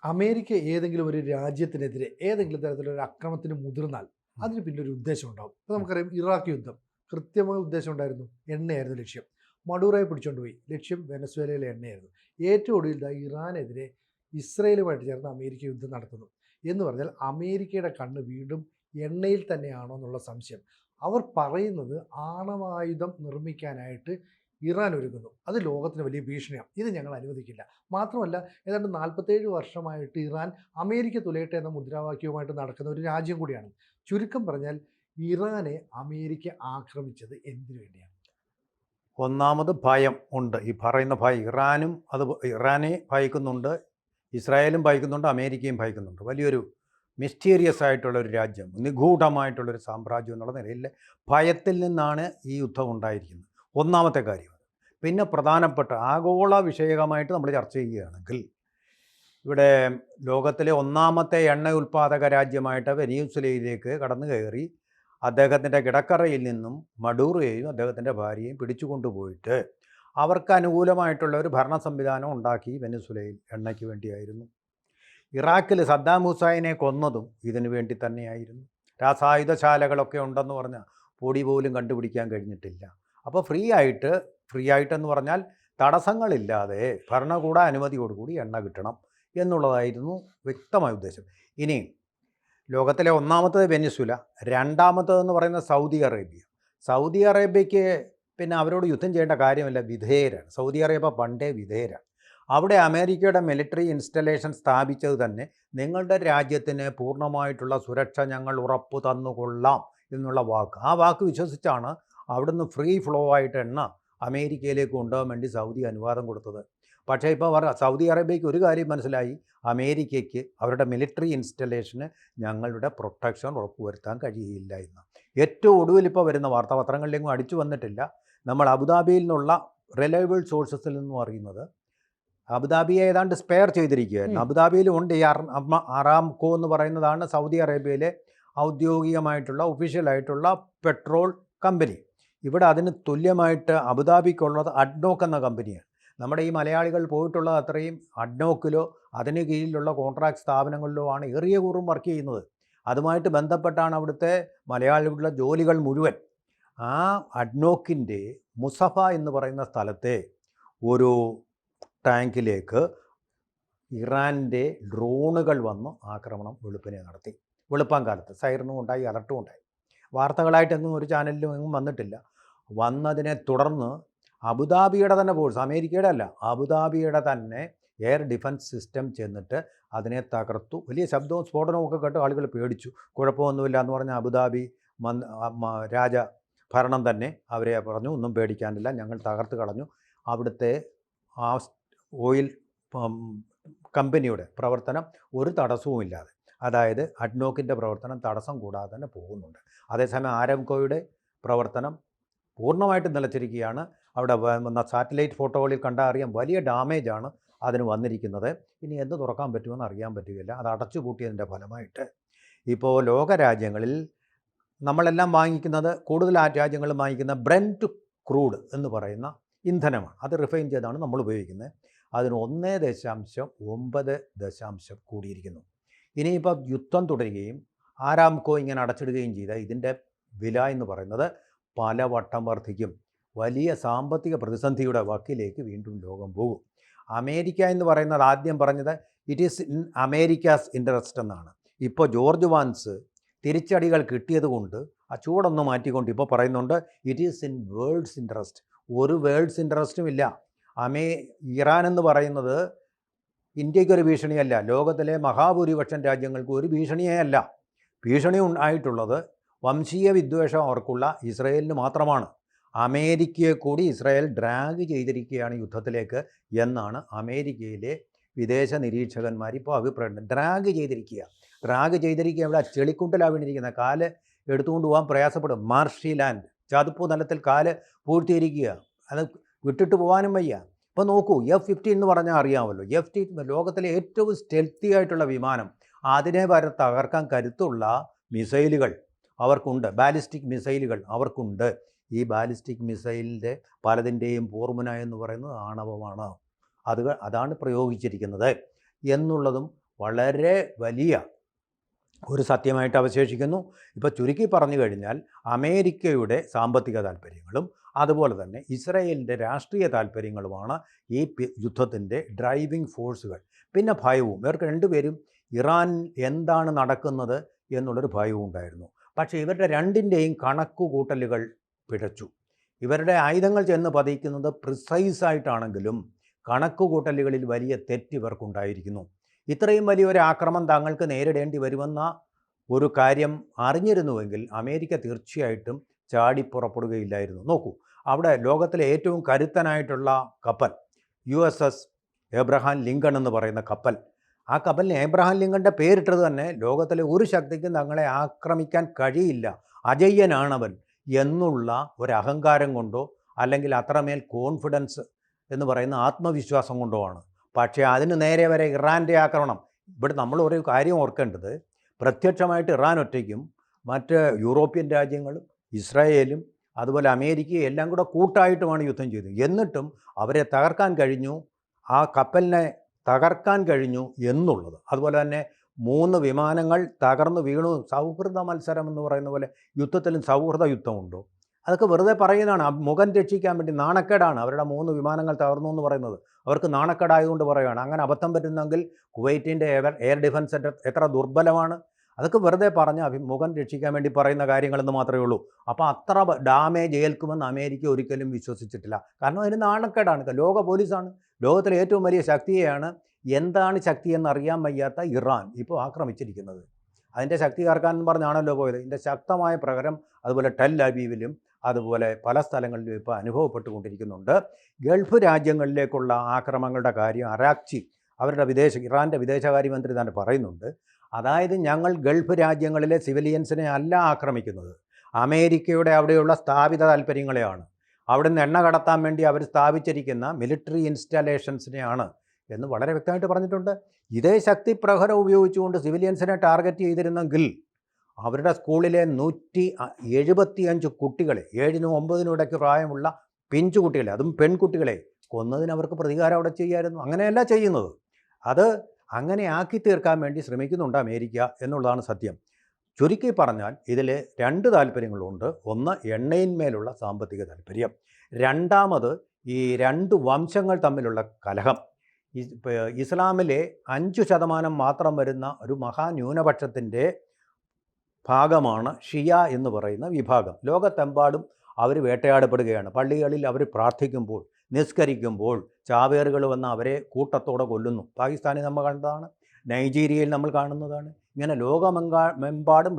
America ഏതെങ്കിലും ഒരു രാജ്യത്തിനെതിരെ ഏതെങ്കിലും തരത്തിലൊരു അക്രമത്തിന് മുതിർന്നാൽ ഉം. അതിന് പിന്നെ ഒരു ഉദ്ദേശം ഉണ്ടാവും. ഇപ്പോൾ ഉം. നമുക്കറിയാം ഇറാഖ് യുദ്ധം കൃത്യമായ ഉദ്ദേശം ഉണ്ടായിരുന്നു. എണ്ണയായിരുന്നു ലക്ഷ്യം. മഡൂറോയെ പിടിച്ചുകൊണ്ട് പോയി. ലക്ഷ്യം വെനസ്വേലയിലെ എണ്ണയായിരുന്നു. ഏറ്റവും ഒടുവിൽ ദാ ഇറാനെതിരെ ഇസ്രയേലുമായിട്ട് ചേർന്ന് അമേരിക്ക യുദ്ധം നടത്തുന്നു. എന്ന് പറഞ്ഞാൽ അമേരിക്കയുടെ കണ്ണ് വീണ്ടും എണ്ണയിൽ തന്നെയാണോ എന്നുള്ള സംശയം. അവർ പറയുന്നത് ആണവായുധം നിർമ്മിക്കാനായിട്ട് ഇറാൻ ഒരുങ്ങുന്നു. അത് ലോകത്തിന് വലിയ ഭീഷണിയാണ്. ഇത് ഞങ്ങൾ അനുവദിക്കില്ല. മാത്രമല്ല ഏതാണ്ട് 47 വർഷമായിട്ട് ഇറാൻ അമേരിക്ക തുലയട്ടെ എന്ന മുദ്രാവാക്യവുമായിട്ട് നടക്കുന്ന ഒരു രാജ്യം കൂടിയാണ്. ചുരുക്കം പറഞ്ഞാൽ ഇറാനെ അമേരിക്ക ആക്രമിച്ചത് എന്തിനു വേണ്ടിയാണ്? ഒന്നാമത് ഭയം ഉണ്ട്. ഈ പറയുന്ന ഭയം ഇറാനെ ഭയക്കുന്നുണ്ട്, ഇസ്രായേലും ഭയക്കുന്നുണ്ട്, അമേരിക്കയും ഭയക്കുന്നുണ്ട്. വലിയൊരു മിസ്റ്റീരിയസ് ആയിട്ടുള്ളൊരു രാജ്യം, നിഗൂഢമായിട്ടുള്ളൊരു സാമ്രാജ്യം എന്നുള്ള നിലയിൽ ഭയത്തിൽ നിന്നാണ് ഈ യുദ്ധം ഉണ്ടായിരിക്കുന്നത്. ഒന്നാമത്തെ കാര്യം. പിന്നെ പ്രധാനപ്പെട്ട ആഗോള വിഷയകമായിട്ട് നമ്മൾ ചർച്ച ചെയ്യുകയാണെങ്കിൽ ഇവിടെ ലോകത്തിലെ ഒന്നാമത്തെ എണ്ണ ഉൽപ്പാദക രാജ്യമായിട്ട് വെനിസ്വേലയിലേക്ക് കടന്നു കയറി അദ്ദേഹത്തിൻ്റെ കിടക്കറയിൽ നിന്നും മഡൂറോയെയും അദ്ദേഹത്തിൻ്റെ ഭാര്യയെയും പിടിച്ചു കൊണ്ടുപോയിട്ട് അവർക്ക് അനുകൂലമായിട്ടുള്ള ഒരു ഭരണ സംവിധാനം ഉണ്ടാക്കി വെനിസ്വേലയിൽ എണ്ണയ്ക്ക് വേണ്ടിയായിരുന്നു. ഇറാഖിൽ സദ്ദാം ഹുസൈനെ കൊന്നതും ഇതിനു വേണ്ടി തന്നെയായിരുന്നു. രാസായുധശാലകളൊക്കെ ഉണ്ടെന്ന് പറഞ്ഞാൽ പൊടി പോലും കണ്ടുപിടിക്കാൻ കഴിഞ്ഞിട്ടില്ല. അപ്പോൾ ഫ്രീ ആയിട്ടെന്ന് പറഞ്ഞാൽ തടസ്സങ്ങളില്ലാതെ ഭരണകൂട അനുമതിയോടുകൂടി എണ്ണ കിട്ടണം എന്നുള്ളതായിരുന്നു വ്യക്തമായ ഉദ്ദേശം. ഇനി ലോകത്തിലെ ഒന്നാമത്തത് വെനിസ്വേല, രണ്ടാമത്തതെന്ന് പറയുന്നത് സൗദി അറേബ്യയ്ക്ക് പിന്നെ അവരോട് യുദ്ധം ചെയ്യേണ്ട കാര്യമില്ല, വിധേയരാണ്. സൗദി അറേബ്യ പണ്ടേ വിധേയരാണ്. അവിടെ അമേരിക്കയുടെ മിലിറ്ററി ഇൻസ്റ്റലേഷൻ സ്ഥാപിച്ചത് തന്നെ നിങ്ങളുടെ രാജ്യത്തിന് പൂർണ്ണമായിട്ടുള്ള സുരക്ഷ ഞങ്ങൾ ഉറപ്പു തന്നുകൊള്ളാം എന്നുള്ള വാക്ക്. ആ വാക്ക് വിശ്വസിച്ചാണ് അവിടുന്ന് ഫ്രീ ഫ്ലോ ആയിട്ട് എണ്ണ അമേരിക്കയിലേക്ക് കൊണ്ടുപോകാൻ വേണ്ടി സൗദി അനുവാദം കൊടുത്തത്. പക്ഷേ ഇപ്പോൾ സൗദി അറേബ്യയ്ക്ക് ഒരു കാര്യം മനസ്സിലായി, അമേരിക്കയ്ക്ക് അവരുടെ മിലിറ്ററി ഇൻസ്റ്റലേഷന് ഞങ്ങളുടെ പ്രൊട്ടക്ഷൻ ഉറപ്പുവരുത്താൻ കഴിയില്ല എന്ന്. ഏറ്റവും ഒടുവിൽ ഇപ്പോൾ വരുന്ന വാർത്താപത്രങ്ങളിലെങ്ങും അടിച്ചു വന്നിട്ടില്ല, നമ്മൾ അബുദാബിയിൽ നിന്നുള്ള റിലയബിൾ സോഴ്സസിൽ നിന്നും അറിയുന്നത് അബുദാബിയെ ഏതാണ്ട് സ്പെയർ ചെയ്തിരിക്കുകയായിരുന്നു. അബുദാബിയിലും ഉണ്ട് ഈ അറാംകോ എന്ന് പറയുന്നതാണ് സൗദി അറേബ്യയിലെ ഔദ്യോഗികമായിട്ടുള്ള ഒഫീഷ്യലായിട്ടുള്ള പെട്രോൾ കമ്പനി. ഇവിടെ അതിന് തുല്യമായിട്ട് അബുദാബിക്കുള്ളത് അഡ്നോക്ക് എന്ന കമ്പനിയാണ്. നമ്മുടെ ഈ മലയാളികൾ പോയിട്ടുള്ളത് അത്രയും അഡ്നോക്കിലോ അതിന് കീഴിലുള്ള കോൺട്രാക്ട് സ്ഥാപനങ്ങളിലോ ആണ് ഏറിയ കൂറും വർക്ക് ചെയ്യുന്നത്. അതുമായിട്ട് ബന്ധപ്പെട്ടാണ് അവിടുത്തെ മലയാളികളുടെ ജോലികൾ മുഴുവൻ. ആ അഡ്നോക്കിൻ്റെ മുസഫ എന്ന് പറയുന്ന സ്ഥലത്തെ ഒരു ടാങ്കിലേക്ക് ഇറാൻ്റെ ഡ്രോണുകൾ വന്ന് ആക്രമണം വെളുപ്പിനെ നടത്തി. വെളുപ്പാങ്കാലത്ത് സൈറനും ഉണ്ടായി, അലർട്ടും ഉണ്ടായി. വാർത്തകളായിട്ടെങ്ങും ഒരു ചാനലിലും എങ്ങും വന്നിട്ടില്ല. വന്നതിനെ തുടർന്ന് അബുദാബിയുടെ തന്നെ ഫോഴ്സ്, അമേരിക്കയുടെ അല്ല, അബുദാബിയുടെ തന്നെ എയർ ഡിഫൻസ് സിസ്റ്റം ചെന്നിട്ട് അതിനെ തകർത്തു. വലിയ ശബ്ദവും സ്ഫോടനവും ഒക്കെ കേട്ട് ആളുകൾ പേടിച്ചു. കുഴപ്പമൊന്നുമില്ല എന്ന് പറഞ്ഞ അബുദാബി രാജ ഭരണം തന്നെ അവരെ പറഞ്ഞു, ഒന്നും പേടിക്കാനില്ല, ഞങ്ങൾ തകർത്ത് കളഞ്ഞു. അവിടുത്തെ ആ ഓയിൽ കമ്പനിയുടെ പ്രവർത്തനം ഒരു തടസ്സവുമില്ലാതെ, അതായത് അഡ്നോക്കിൻ്റെ പ്രവർത്തനം തടസ്സം കൂടാതെ തന്നെ പോകുന്നുണ്ട്. അതേസമയം ആരാംകോയുടെ പ്രവർത്തനം പൂർണ്ണമായിട്ടും നിലച്ചിരിക്കുകയാണ്. അവിടെ വന്ന സാറ്റലൈറ്റ് ഫോട്ടോകളിൽ കണ്ടാൽ അറിയാം, വലിയ ഡാമേജാണ് അതിന് വന്നിരിക്കുന്നത്. ഇനി എന്ന് തുറക്കാൻ പറ്റുമെന്ന് അറിയാൻ പറ്റുകയില്ല. അത് അടച്ചുപൂട്ടിയതിൻ്റെ ഫലമായിട്ട് ഇപ്പോൾ ലോകരാജ്യങ്ങളിൽ നമ്മളെല്ലാം വാങ്ങിക്കുന്നത്, കൂടുതൽ രാജ്യങ്ങളും വാങ്ങിക്കുന്ന ബ്രെൻറ്റ് ക്രൂഡ് എന്ന് പറയുന്ന ഇന്ധനമാണ്. അത് റിഫൈൻ ചെയ്താണ് നമ്മൾ ഉപയോഗിക്കുന്നത്. അതിന് 1.9 കൂടിയിരിക്കുന്നു. ഇനിയിപ്പോൾ യുദ്ധം തുടരുകയും ആരാംകോ ഇങ്ങനെ അടച്ചിടുകയും ചെയ്ത ഇതിൻ്റെ വില എന്ന് പറയുന്നത് പല വട്ടം വർദ്ധിക്കും. വലിയ സാമ്പത്തിക പ്രതിസന്ധിയുടെ വക്കിലേക്ക് വീണ്ടും ലോകം പോകും. അമേരിക്ക എന്ന് പറയുന്നത് ആദ്യം പറഞ്ഞത് it is in Americas interest എന്നാണ്. ഇപ്പോൾ ജോർജ് വാൻസ് തിരിച്ചടികൾ കിട്ടിയത് കൊണ്ട് ആ ചൂടൊന്ന് മാറ്റിക്കൊണ്ട് ഇപ്പോൾ പറയുന്നുണ്ട് it is in world's interest. ഒരു വേൾഡ്സ് ഇൻട്രസ്റ്റും ഇല്ല. ഇറാൻ എന്ന് പറയുന്നത് ഇന്ത്യക്കൊരു ഭീഷണിയല്ല, ലോകത്തിലെ മഹാഭൂരിപക്ഷം രാജ്യങ്ങൾക്ക് ഒരു ഭീഷണിയേ അല്ല. ഭീഷണി ആയിട്ടുള്ളത് വംശീയ വിദ്വേഷം അവർക്കുള്ള ഇസ്രയേലിന് മാത്രമാണ്. അമേരിക്കയെ കൂടി ഇസ്രായേൽ ഡ്രാഗ് ചെയ്തിരിക്കുകയാണ് യുദ്ധത്തിലേക്ക് എന്നാണ് അമേരിക്കയിലെ വിദേശ നിരീക്ഷകന്മാർ ഇപ്പോൾ അഭിപ്രായം. ഡ്രാഗ് ചെയ്തിരിക്കുക ഇവിടെ ചെളിക്കുണ്ടിലാണ് വീണിരിക്കുന്നത്. കാല് എടുത്തുകൊണ്ട് പോകാൻ പ്രയാസപ്പെടും. മാർഷി ലാൻഡ്, ചതുപ്പ് നിലത്തിൽ കാല് പൂഴ്ത്തിയിരിക്കുക, അത് വിട്ടിട്ട് പോകാനും വയ്യ. ഇപ്പോൾ നോക്കൂ, F-15 എന്ന് പറഞ്ഞാൽ അറിയാമല്ലോ. F-15 ലോകത്തിലെ ഏറ്റവും സ്റ്റെൽത്തി ആയിട്ടുള്ള വിമാനം. അതിനെ വരെ തകർക്കാൻ കരുത്തുള്ള മിസൈലുകൾ അവർക്കുണ്ട്, ബാലിസ്റ്റിക് മിസൈലുകൾ അവർക്കുണ്ട്. ഈ ബാലിസ്റ്റിക് മിസൈലിൻ്റെ പലതിൻ്റെയും പോർമുന എന്ന് പറയുന്നത് ആണവമാണ്. അതാണ് പ്രയോഗിച്ചിരിക്കുന്നത് എന്നുള്ളതും വളരെ വലിയ ഒരു സത്യമായിട്ട് അവശേഷിക്കുന്നു. ഇപ്പോൾ ചുരുക്കി പറഞ്ഞു കഴിഞ്ഞാൽ അമേരിക്കയുടെ സാമ്പത്തിക താല്പര്യങ്ങളും അതുപോലെ തന്നെ ഇസ്രായേലിൻ്റെ രാഷ്ട്രീയ താല്പര്യങ്ങളുമാണ് ഈ യുദ്ധത്തിൻ്റെ ഡ്രൈവിംഗ് ഫോഴ്സുകൾ. പിന്നെ ഭയവും, ഇവർക്ക് രണ്ടുപേരും ഇറാൻ എന്താണ് നടക്കുന്നത് എന്നുള്ളൊരു ഭയവും ഉണ്ടായിരുന്നു. പക്ഷേ ഇവരുടെ രണ്ടിൻ്റെയും കണക്കുകൂട്ടലുകൾ പിഴച്ചു. ഇവരുടെ ആയുധങ്ങൾ ചെന്ന് പതിക്കുന്നത് പ്രിസൈസായിട്ടാണെങ്കിലും കണക്കുകൂട്ടലുകളിൽ വലിയ തെറ്റ് ഇവർക്കുണ്ടായിരിക്കുന്നു. ഇത്രയും വലിയൊരു ആക്രമണം തങ്ങൾക്ക് നേരിടേണ്ടി വരുമെന്ന ഒരു കാര്യം അറിഞ്ഞിരുന്നുവെങ്കിൽ അമേരിക്ക തീർച്ചയായിട്ടും ചാടിപ്പുറപ്പെടുകയില്ലായിരുന്നു. നോക്കൂ, അവിടെ ലോകത്തിലെ ഏറ്റവും കരുത്തനായിട്ടുള്ള കപ്പൽ USS ഏബ്രഹാം ലിങ്കൺ എന്ന് പറയുന്ന കപ്പൽ, ആ കപ്പലിന് ഏബ്രഹാം ലിങ്കൻ്റെ പേരിട്ടത് തന്നെ ലോകത്തിലെ ഒരു ശക്തിക്കും തങ്ങളെ ആക്രമിക്കാൻ കഴിയില്ല, അജയ്യനാണവൻ എന്നുള്ള ഒരു അഹങ്കാരം കൊണ്ടോ അല്ലെങ്കിൽ അത്രമേൽ കോൺഫിഡൻസ് എന്ന് പറയുന്ന ആത്മവിശ്വാസം കൊണ്ടോ ആണ്. പക്ഷേ അതിന് നേരെ വരെ ഇറാൻ്റെ ആക്രമണം. ഇവിടെ നമ്മൾ ഒരു കാര്യം ഓർക്കേണ്ടത്, പ്രത്യക്ഷമായിട്ട് ഇറാൻ ഒറ്റയ്ക്കും മറ്റ് യൂറോപ്യൻ രാജ്യങ്ങളും ഇസ്രായേലും അതുപോലെ അമേരിക്കയും എല്ലാം കൂടെ കൂട്ടായിട്ടുമാണ് യുദ്ധം ചെയ്തത്. എന്നിട്ടും അവരെ തകർക്കാൻ കഴിഞ്ഞു, ആ കപ്പലിനെ തകർക്കാൻ കഴിഞ്ഞു എന്നുള്ളത്. അതുപോലെ തന്നെ 3 വിമാനങ്ങൾ തകർന്നു വീണു. സൗഹൃദ മത്സരം എന്ന് പറയുന്ന പോലെ യുദ്ധത്തിലും സൗഹൃദ യുദ്ധമുണ്ടോ? അതൊക്കെ വെറുതെ പറയുന്നതാണ്, മുഖം രക്ഷിക്കാൻ വേണ്ടി. നാണക്കേടാണ് അവരുടെ 3 വിമാനങ്ങൾ തകർന്നു എന്ന് പറയുന്നത്. അവർക്ക് നാണക്കേടായതുകൊണ്ട് പറയുകയാണ്. അങ്ങനെ അബദ്ധം പറ്റുന്നെങ്കിൽ കുവൈറ്റിൻ്റെ എയർ ഡിഫൻസ് എത്ര ദുർബലമാണ്. അതൊക്കെ വെറുതെ പറഞ്ഞ് മുഖം രക്ഷിക്കാൻ വേണ്ടി പറയുന്ന കാര്യങ്ങളെന്ന് മാത്രമേ ഉള്ളൂ. അപ്പോൾ അത്ര ഡാമേജ് ഏൽക്കുമെന്ന് അമേരിക്ക ഒരിക്കലും വിശ്വസിച്ചിട്ടില്ല. കാരണം അതിന് നാണക്കേടാണ്. ലോക പോലീസാണ്, ലോകത്തിലെ ഏറ്റവും വലിയ ശക്തിയെയാണ് എന്താണ് ശക്തി എന്നറിയാൻ വയ്യാത്ത ഇറാൻ ഇപ്പോൾ ആക്രമിച്ചിരിക്കുന്നത്. അതിൻ്റെ ശക്തി കാർക്കാൻ പറഞ്ഞാണല്ലോ പോയത്. ഇതിൻ്റെ ശക്തമായ പ്രകരം അതുപോലെ ടെൽ അവീവിലും അതുപോലെ പല സ്ഥലങ്ങളിലും ഇപ്പോൾ അനുഭവപ്പെട്ടുകൊണ്ടിരിക്കുന്നുണ്ട്. ഗൾഫ് രാജ്യങ്ങളിലേക്കുള്ള ആക്രമണങ്ങളുടെ കാര്യം അറാക്ചി, അവരുടെ ഇറാൻ്റെ വിദേശകാര്യമന്ത്രി തന്നെ പറയുന്നുണ്ട്. അതായത് ഞങ്ങൾ ഗൾഫ് രാജ്യങ്ങളിലെ സിവിലിയൻസിനെ അല്ല ആക്രമിക്കുന്നത്, അമേരിക്കയുടെ അവിടെയുള്ള സ്ഥാപിത താല്പര്യങ്ങളെയാണ്. അവിടെ നിന്ന് എണ്ണ കടത്താൻ വേണ്ടി അവർ സ്ഥാപിച്ചിരിക്കുന്ന മിലിറ്ററി ഇൻസ്റ്റാലേഷൻസിനെയാണ് എന്ന് വളരെ വ്യക്തമായിട്ട് പറഞ്ഞിട്ടുണ്ട്. ഇതേ ശക്തി പ്രഹരം ഉപയോഗിച്ചുകൊണ്ട് സിവിലിയൻസിനെ ടാർഗറ്റ് ചെയ്തിരുന്നെങ്കിൽ അവരുടെ സ്കൂളിലെ 175 കുട്ടികളെ, 7നും 9നും ഇടയ്ക്ക് പ്രായമുള്ള പിഞ്ചു കുട്ടികളെ, അതും പെൺകുട്ടികളെ കൊന്നതിന് അവർക്ക് പ്രതികാരം അവിടെ ചെയ്യാമായിരുന്നു. അങ്ങനെയല്ല ചെയ്യുന്നത്. അത് അങ്ങനെ ആക്കി തീർക്കാൻ വേണ്ടി ശ്രമിക്കുന്നുണ്ട് അമേരിക്ക എന്നുള്ളതാണ് സത്യം. ചുരുക്കി പറഞ്ഞാൽ ഇതിൽ 2 താല്പര്യങ്ങളുണ്ട്. ഒന്ന്, എണ്ണയിന്മേലുള്ള സാമ്പത്തിക താല്പര്യം. രണ്ടാമത്, ഈ 2 വംശങ്ങൾ തമ്മിലുള്ള കലഹം. ഇസ്ലാമിലെ 5% മാത്രം വരുന്ന ഒരു മഹാന്യൂനപക്ഷത്തിൻ്റെ ഭാഗമാണ് ഷിയ എന്ന് പറയുന്ന വിഭാഗം. ലോകത്തെമ്പാടും അവർ വേട്ടയാടപ്പെടുകയാണ്. പള്ളികളിൽ അവർ പ്രാർത്ഥിക്കുമ്പോൾ, നിസ്കരിക്കുമ്പോൾ ചാവേറുകൾ വന്ന് അവരെ കൂട്ടത്തോടെ കൊല്ലുന്നു. പാകിസ്ഥാനിൽ നമ്മൾ കണ്ടതാണ്, നൈജീരിയയിൽ നമ്മൾ കാണുന്നതാണ്. ഇങ്ങനെ ലോകമെമ്പാടും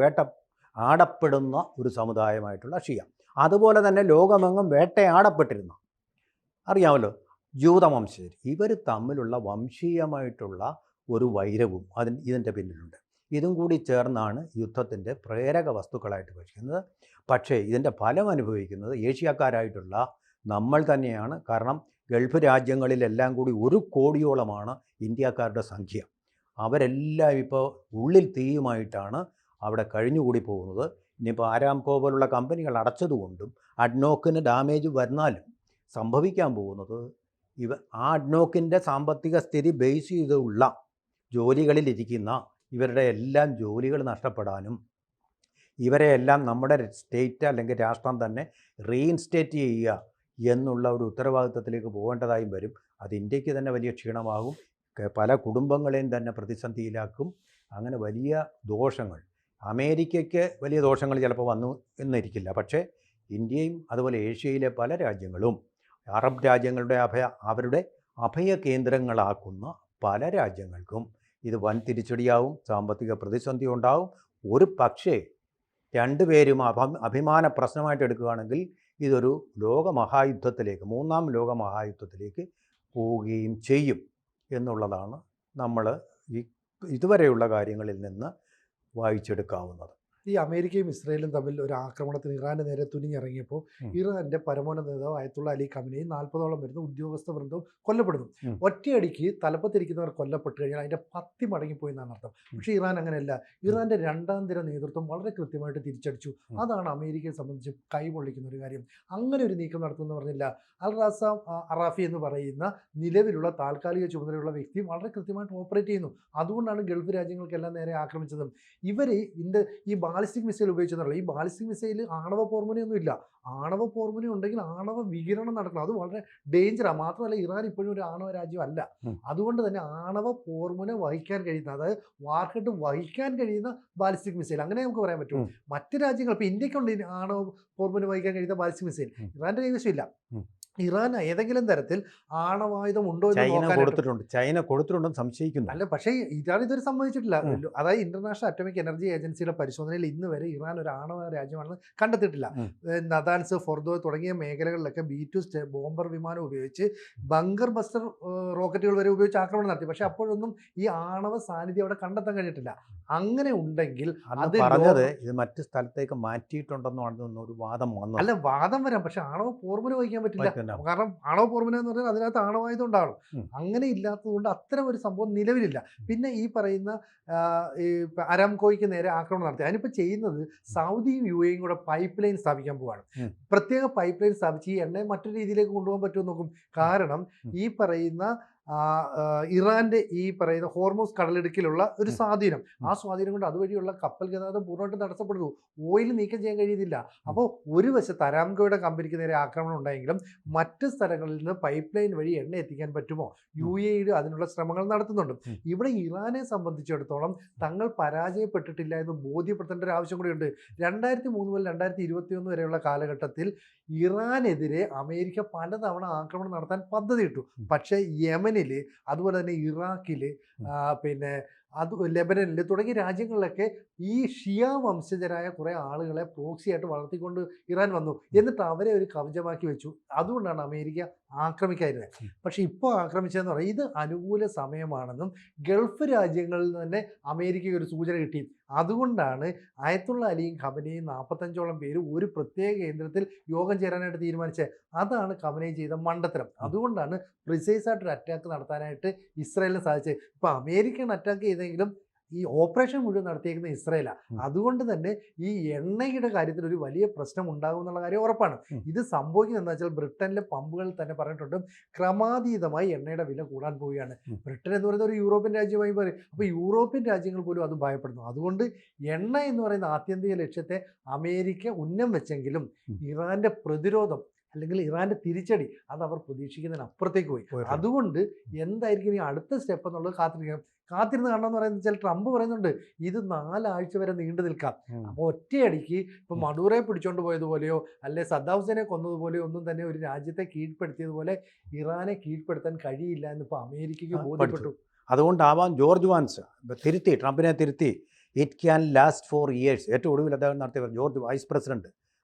ആടപ്പെടുന്ന ഒരു സമുദായമായിട്ടുള്ള ഷിയ. അതുപോലെ തന്നെ ലോകമെങ്ങും വേട്ടയാടപ്പെട്ടിരുന്ന, അറിയാമല്ലോ, ജൂതവംശജർ. ഇവർ തമ്മിലുള്ള വംശീയമായിട്ടുള്ള ഒരു വൈരവും ഇതിൻ്റെ പിന്നിലുണ്ട്. ഇതും കൂടി ചേർന്നാണ് യുദ്ധത്തിൻ്റെ പ്രേരക വസ്തുക്കളായിട്ട് വഹിക്കുന്നത്. പക്ഷേ ഇതിൻ്റെ ഫലം അനുഭവിക്കുന്നത് ഏഷ്യക്കാരായിട്ടുള്ള നമ്മൾ തന്നെയാണ്. കാരണം ഗൾഫ് രാജ്യങ്ങളിലെല്ലാം കൂടി 1 കോടിയോളമാണ് ഇന്ത്യക്കാരുടെ സംഖ്യ. അവരെല്ലാം ഇപ്പോൾ ഉള്ളിൽ തീയുമായിട്ടാണ് അവിടെ കഴിഞ്ഞുകൂടി പോകുന്നത്. ഇനിയിപ്പോൾ ആരാംകോ പോലുള്ള കമ്പനികൾ അടച്ചതുകൊണ്ടും അഡ്നോക്കിന് ഡാമേജ് വന്നാലും സംഭവിക്കാൻ പോകുന്നത് ആ അഡ്നോക്കിൻ്റെ സാമ്പത്തിക സ്ഥിതി ബേസ് ചെയ്തുള്ള ജോലികളിലിരിക്കുന്ന ഇവരുടെ എല്ലാം ജോലികൾ നഷ്ടപ്പെടാനും ഇവരെയെല്ലാം നമ്മുടെ സ്റ്റേറ്റ് അല്ലെങ്കിൽ രാഷ്ട്രം തന്നെ റീഇൻസ്റ്റേറ്റ് ചെയ്യുക എന്നുള്ള ഒരു ഉത്തരവാദിത്തത്തിലേക്ക് പോകേണ്ടതായും വരും. അത് ഇന്ത്യക്ക് തന്നെ വലിയ ക്ഷീണമാകും, പല കുടുംബങ്ങളെയും തന്നെ പ്രതിസന്ധിയിലാക്കും. അങ്ങനെ വലിയ ദോഷങ്ങൾ, അമേരിക്കയ്ക്ക് വലിയ ദോഷങ്ങൾ ചിലപ്പോൾ വന്നു എന്നിരിക്കില്ല, പക്ഷേ ഇന്ത്യയും അതുപോലെ ഏഷ്യയിലെ പല രാജ്യങ്ങളും അറബ് രാജ്യങ്ങളുടെ അവരുടെ അഭയ കേന്ദ്രങ്ങളാക്കുന്ന പല രാജ്യങ്ങൾക്കും ഇത് വൻ തിരിച്ചടിയാവും, സാമ്പത്തിക പ്രതിസന്ധി ഉണ്ടാവും. ഒരു പക്ഷേ രണ്ടുപേരും അഭിമാന പ്രശ്നമായിട്ട് എടുക്കുകയാണെങ്കിൽ ഇതൊരു ലോകമഹായുദ്ധത്തിലേക്ക്, 3ാം ലോകമഹായുദ്ധത്തിലേക്ക് പോവുകയും ചെയ്യും എന്നുള്ളതാണ് നമ്മൾ ഇതുവരെയുള്ള കാര്യങ്ങളിൽ നിന്ന് വായിച്ചെടുക്കാവുന്നത്. ഈ അമേരിക്കയും ഇസ്രയേലും തമ്മിൽ ഒരു ആക്രമണത്തിന് ഇറാന്റെ നേരെ തുനിഞ്ഞിറങ്ങിയപ്പോൾ ഇറാന്റെ പരമോന്നത നേതാവ് അയത്തുള്ള അലി ഖമനേയി 40ഓളം വരുന്ന ഉദ്യോഗസ്ഥ വൃന്ദവും കൊല്ലപ്പെടുന്നു. ഒറ്റയടിക്ക് തലപ്പത്തിരിക്കുന്നവർ കൊല്ലപ്പെട്ട് കഴിഞ്ഞാൽ അതിന്റെ 10 മടങ്ങിപ്പോയി എന്നാണ് അർത്ഥം. പക്ഷേ ഇറാൻ അങ്ങനെയല്ല. ഇറാന്റെ രണ്ടാം നിര നേതൃത്വം വളരെ കൃത്യമായിട്ട് തിരിച്ചടിച്ചു. അതാണ് അമേരിക്കയെ സംബന്ധിച്ച് കൈപൊള്ളിക്കുന്ന ഒരു കാര്യം. അങ്ങനെ ഒരു നീക്കം നടത്തുമെന്ന് പറഞ്ഞില്ല. അൽ റാസ അറാഫി എന്ന് പറയുന്ന നിലവിലുള്ള താൽക്കാലിക ചുമതലയുള്ള വ്യക്തി വളരെ കൃത്യമായിട്ട് ഓപ്പറേറ്റ് ചെയ്യുന്നു. അതുകൊണ്ടാണ് ഗൾഫ് രാജ്യങ്ങൾക്കെല്ലാം നേരെ ആക്രമിച്ചത്. ഇവർ ഈ ബാലിസ്റ്റിക് മിസൈൽ ഉപയോഗിച്ചെന്നുള്ള ഈ ബാലിസ്റ്റിക് മിസൈൽ ആണവ പോർമുനയൊന്നും ഇല്ല. ആണവ പോർമുന ഉണ്ടെങ്കിൽ ആണവ വികിരണം നടക്കണം. അത് വളരെ ഡേഞ്ചറാണ്. മാത്രമല്ല ഇറാൻ ഇപ്പോഴും ഒരു ആണവ രാജ്യം അല്ല. അതുകൊണ്ട് തന്നെ ആണവ പോർമുന വഹിക്കാൻ കഴിയുന്ന, അതായത് വാർഹെഡ് വഹിക്കാൻ കഴിയുന്ന ബാലിസ്റ്റിക് മിസൈൽ, അങ്ങനെ നമുക്ക് പറയാൻ പറ്റും. മറ്റ് രാജ്യങ്ങൾ ഇപ്പോൾ ഇന്ത്യക്കുണ്ട് ആണവ പോർമുന വഹിക്കാൻ കഴിയുന്ന ബാലിസ്റ്റിക് മിസൈൽ, ഇറാന്റെ കൈവശമില്ല. ഇറാൻ ഏതെങ്കിലും തരത്തിൽ ആണവായുധം ഉണ്ടോ എന്ന് ചൈന കൊടുത്തിട്ടുണ്ടെന്ന് സംശയിക്കുന്നു. അല്ല, പക്ഷേ ഇറാൻ ഇതുവരെ സമ്മതിച്ചിട്ടില്ല. അതായത് ഇന്റർനാഷണൽ അറ്റോമിക് എനർജി ഏജൻസിയുടെ പരിശോധനയിൽ ഇന്ന് വരെ ഇറാൻ ഒരു ആണവ രാജ്യമാണെന്ന് കണ്ടെത്തിയിട്ടില്ല. നദാൻസ്, ഫോർദോ തുടങ്ങിയ മേഖലകളിലൊക്കെ B-2 ബോംബർ വിമാനം ഉപയോഗിച്ച് ബങ്കർ ബസ്റ്റർ റോക്കറ്റുകൾ വരെ ഉപയോഗിച്ച് ആക്രമണം നടത്തി. പക്ഷെ അപ്പോഴൊന്നും ഈ ആണവ സാന്നിധ്യം അവിടെ കണ്ടെത്താൻ കഴിഞ്ഞിട്ടില്ല. അങ്ങനെ ഉണ്ടെങ്കിൽ അത് പറഞ്ഞത് ഇത് മറ്റു സ്ഥലത്തേക്ക് മാറ്റിയിട്ടുണ്ടെന്ന് ഒരു വാദം വന്നു. അല്ല, വാദം വരാം. പക്ഷെ ആണവ പോർമുന വഹിക്കാൻ പറ്റില്ല. കാരണം ആണവ പോർമുന എന്ന് പറഞ്ഞാൽ അതിനകത്ത് ആണവായുധം ഉണ്ടാവണം. അങ്ങനെ ഇല്ലാത്തതുകൊണ്ട് അത്തരം ഒരു സംഭവം നിലവിലില്ല. പിന്നെ ഈ പറയുന്ന അരാംകോയ്ക്ക് നേരെ ആക്രമണം നടത്തി. അതിനിപ്പോൾ ചെയ്യുന്നത് സൗദിയും UAEയും കൂടെ പൈപ്പ് ലൈൻ സ്ഥാപിക്കാൻ പോവാണ്. പ്രത്യേക പൈപ്പ് ലൈൻ സ്ഥാപിച്ച് ഈ എണ്ണയെ മറ്റൊരു രീതിയിലേക്ക് കൊണ്ടുപോകാൻ പറ്റുമെന്ന് നോക്കും. കാരണം ഈ പറയുന്ന ഇറാന്റെ ഈ പറയുന്ന ഹോർമോസ് കടലിടുക്കിലുള്ള ഒരു സ്വാധീനം, ആ സ്വാധീനം കൊണ്ട് അതുവഴിയുള്ള കപ്പൽ ഗതാഗതം പൂർണ്ണമായിട്ടും തടസ്സപ്പെടുന്നു. ഓയിൽ നീക്കം ചെയ്യാൻ കഴിയുന്നില്ല. അപ്പോൾ ഒരു വശത്ത് അരാംകോയുടെ കമ്പനിക്ക് നേരെ ആക്രമണം ഉണ്ടായെങ്കിലും മറ്റ് സ്ഥലങ്ങളിൽ നിന്ന് പൈപ്പ് ലൈൻ വഴി എണ്ണ എത്തിക്കാൻ പറ്റുമോ? UAE അതിനുള്ള ശ്രമങ്ങൾ നടത്തുന്നുണ്ട്. ഇവിടെ ഇറാനെ സംബന്ധിച്ചിടത്തോളം തങ്ങൾ പരാജയപ്പെട്ടിട്ടില്ല എന്ന് ബോധ്യപ്പെടുത്തേണ്ട ഒരു ആവശ്യം കൂടിയുണ്ട്. 2003 മുതൽ 2021 വരെയുള്ള കാലഘട്ടത്തിൽ ഇറാനെതിരെ അമേരിക്ക പലതവണ ആക്രമണം നടത്താൻ പദ്ധതിയിട്ടു. പക്ഷേ യമനിൽ, അതുപോലെ തന്നെ ഇറാഖിൽ, പിന്നെ ലെബനനിൽ തുടങ്ങിയ രാജ്യങ്ങളിലൊക്കെ ഈ ഷിയ വംശജരായ കുറേ ആളുകളെ പ്രോക്സിയായിട്ട് വളർത്തിക്കൊണ്ട് ഇറാൻ വന്നു. എന്നിട്ട് അവരെ ഒരു കവചമാക്കി വെച്ചു. അതുകൊണ്ടാണ് അമേരിക്ക ആക്രമിക്കാതിരുന്നത്. പക്ഷെ ഇപ്പോൾ ആക്രമിച്ചതെന്ന് പറഞ്ഞാൽ ഇത് അനുകൂല സമയമാണെന്നും ഗൾഫ് രാജ്യങ്ങളിൽ തന്നെ അമേരിക്കയ്ക്ക് ഒരു സൂചന കിട്ടി. അതുകൊണ്ടാണ് അയത്തുള്ള അലിയും ഖമനേയും 45ഓളം പേര് ഒരു പ്രത്യേക കേന്ദ്രത്തിൽ യോഗം ചേരാനായിട്ട് തീരുമാനിച്ചത്. അതാണ് ഖമനേയി ചെയ്ത മണ്ടത്തരം. അതുകൊണ്ടാണ് പ്രിസൈസായിട്ടൊരു അറ്റാക്ക് നടത്താനായിട്ട് ഇസ്രായേലിന് സാധിച്ചത്. ഇപ്പോൾ അമേരിക്കൻ അറ്റാക്ക് ചെയ്തെങ്കിലും ഈ ഓപ്പറേഷൻ മുഴുവൻ നടത്തിയിരിക്കുന്ന ഇസ്രായേലാണ്. അതുകൊണ്ട് തന്നെ ഈ എണ്ണയുടെ കാര്യത്തിൽ ഒരു വലിയ പ്രശ്നം ഉണ്ടാകും എന്നുള്ള കാര്യം ഉറപ്പാണ്. ഇത് സംഭവിക്കുന്നത് എന്താ വെച്ചാൽ ബ്രിട്ടനിലെ പമ്പുകളിൽ തന്നെ പറഞ്ഞിട്ടുണ്ട്, ക്രമാതീതമായി എണ്ണയുടെ വില കൂടാൻ പോവുകയാണ്. ബ്രിട്ടൻ എന്ന് പറയുന്ന ഒരു യൂറോപ്യൻ രാജ്യമായി പറയും. അപ്പോൾ യൂറോപ്യൻ രാജ്യങ്ങൾ പോലും അത് ഭയപ്പെടുന്നു. അതുകൊണ്ട് എണ്ണ എന്ന് പറയുന്ന ആത്യന്തിക ലക്ഷ്യത്തെ അമേരിക്ക ഉന്നം വെച്ചെങ്കിലും ഇറാന്റെ പ്രതിരോധം അല്ലെങ്കിൽ ഇറാന്റെ തിരിച്ചടി അത് അവർ പ്രതീക്ഷിക്കുന്നതിന് അപ്പുറത്തേക്ക് പോയി. അതുകൊണ്ട് എന്തായിരിക്കും ഈ അടുത്ത സ്റ്റെപ്പ് എന്നുള്ളത് കാത്തിരുന്ന് കാണണമെന്ന് പറയുന്നത് വെച്ചാൽ ട്രംപ് പറയുന്നുണ്ട് ഇത് 4 ആഴ്ച വരെ നീണ്ടു നിൽക്കാം. അപ്പോൾ ഒറ്റയടിക്ക് ഇപ്പം മഡൂറെ പിടിച്ചോണ്ട് പോയതുപോലെയോ അല്ലെ സദ്ദാം ഹുസൈനെ കൊന്നതുപോലെയോ ഒന്നും തന്നെ ഒരു രാജ്യത്തെ കീഴ്പ്പെടുത്തിയതുപോലെ ഇറാനെ കീഴ്പ്പെടുത്താൻ കഴിയില്ല എന്നിപ്പോൾ അമേരിക്കയ്ക്ക് ബോധ്യപ്പെട്ടു. അതുകൊണ്ടാവാം ജോർജ് വാൻസ് ട്രംപിനെ തിരുത്തി ഇറ്റ് ക്യാൻ ലാസ്റ്റ് 4 years. ഏറ്റവും ഒടുവിൽ അദ്ദേഹം നടത്തിയ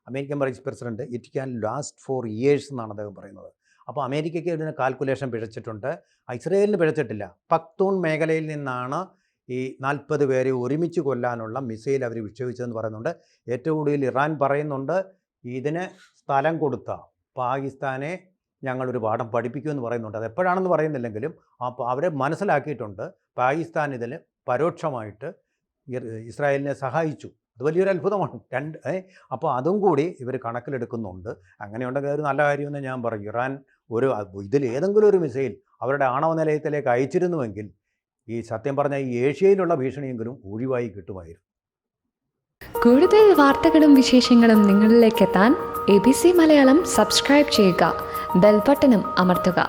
American vice president it can last 4 years എന്നാണ് അദ്ദേഹം പറയുന്നത്. അപ്പോൾ അമേരിക്കയ്ക്ക് ഇതിന് കാൽക്കുലേഷൻ പിഴച്ചിട്ടുണ്ട്, ഇസ്രയേലിന് പിഴച്ചിട്ടില്ല. പക്തൂൺ മേഖലയിൽ നിന്നാണ് ഈ 40 പേരെ ഒരുമിച്ച് കൊല്ലാനുള്ള മിസൈൽ അവർ വിക്ഷേപിച്ചതെന്ന് പറയുന്നുണ്ട്. ഏറ്റവും കൂടുതൽ ഇറാൻ പറയുന്നുണ്ട് ഇതിന് സ്ഥലം കൊടുത്ത പാകിസ്ഥാനെ ഞങ്ങളൊരു പാഠം പഠിപ്പിക്കുമെന്ന് പറയുന്നുണ്ട്. അത് എപ്പോഴാണെന്ന് പറയുന്നില്ലെങ്കിലും അപ്പോൾ അവരെ മനസ്സിലാക്കിയിട്ടുണ്ട് പാകിസ്ഥാൻ ഇതിൽ പരോക്ഷമായിട്ട് ഇസ്രായേലിനെ സഹായിച്ചു. അത് വലിയൊരു അത്ഭുതമാണ്. അപ്പോൾ അതും കൂടി ഇവർ കണക്കിലെടുക്കുന്നുണ്ട്. അങ്ങനെയുണ്ടെങ്കിൽ ഒരു നല്ല കാര്യമെന്ന് ഞാൻ പറയും. ഇറാൻ ഇതിൽ ഏതെങ്കിലും ഒരു മിസൈൽ അവരുടെ ആണവ നിലയത്തിലേക്ക് അയച്ചിരുന്നുവെങ്കിൽ ഈ സത്യം പറഞ്ഞാൽ ഈ ഏഷ്യയിലുള്ള ഭീഷണിയെങ്കിലും ഒഴിവായി കിട്ടുമായിരുന്നു. കൂടുതൽ വാർത്തകളും വിശേഷങ്ങളും നിങ്ങളിലേക്ക് എത്താൻ ABC മലയാളം സബ്സ്ക്രൈബ് ചെയ്യുക, ബെൽ ബട്ടണും അമർത്തുക.